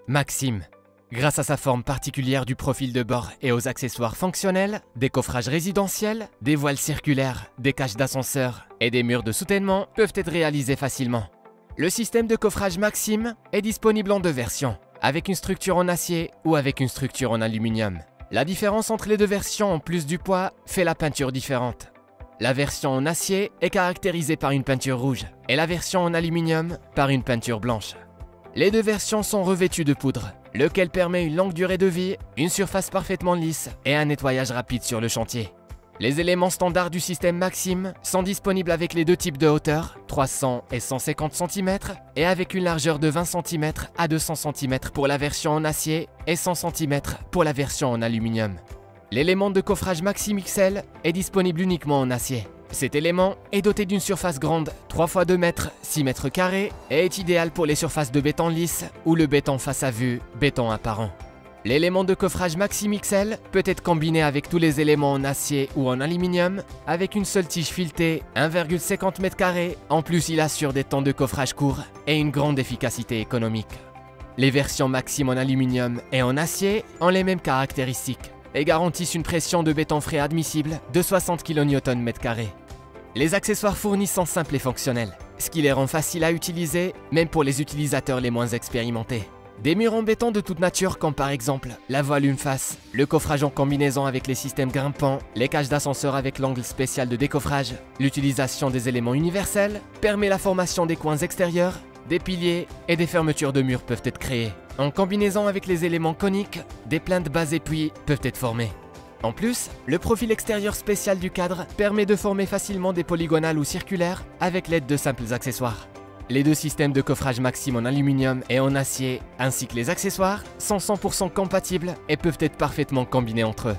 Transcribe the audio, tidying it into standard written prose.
Maxim. Grâce à sa forme particulière du profil de bord et aux accessoires fonctionnels, des coffrages résidentiels, des voiles circulaires, des cages d'ascenseur et des murs de soutènement peuvent être réalisés facilement. Le système de coffrage Maxim est disponible en deux versions, avec une structure en acier ou avec une structure en aluminium. La différence entre les deux versions en plus du poids fait la peinture différente. La version en acier est caractérisée par une peinture rouge et la version en aluminium par une peinture blanche. Les deux versions sont revêtues de poudre, lequel permet une longue durée de vie, une surface parfaitement lisse et un nettoyage rapide sur le chantier. Les éléments standards du système Maxim sont disponibles avec les deux types de hauteur, 300 et 150 cm, et avec une largeur de 20 cm à 200 cm pour la version en acier et 100 cm pour la version en aluminium. L'élément de coffrage Maxim XL est disponible uniquement en acier. Cet élément est doté d'une surface grande, 3 x 2 mètres, 6 mètres carrés, et est idéal pour les surfaces de béton lisse ou le béton face à vue, béton apparent. L'élément de coffrage Maxim XL peut être combiné avec tous les éléments en acier ou en aluminium, avec une seule tige filetée, 1,50 m². En plus, il assure des temps de coffrage courts et une grande efficacité économique. Les versions Maxim en aluminium et en acier ont les mêmes caractéristiques et garantissent une pression de béton frais admissible de 60 kN/m². Les accessoires fournis sont simples et fonctionnels, ce qui les rend faciles à utiliser, même pour les utilisateurs les moins expérimentés. Des murs en béton de toute nature comme par exemple la voile une face, le coffrage en combinaison avec les systèmes grimpants, les cages d'ascenseur avec l'angle spécial de décoffrage, l'utilisation des éléments universels permet la formation des coins extérieurs, des piliers et des fermetures de murs peuvent être créées. En combinaison avec les éléments coniques, des plaintes bas et puits peuvent être formées. En plus, le profil extérieur spécial du cadre permet de former facilement des polygonales ou circulaires avec l'aide de simples accessoires. Les deux systèmes de coffrage Maxim en aluminium et en acier, ainsi que les accessoires, sont 100% compatibles et peuvent être parfaitement combinés entre eux.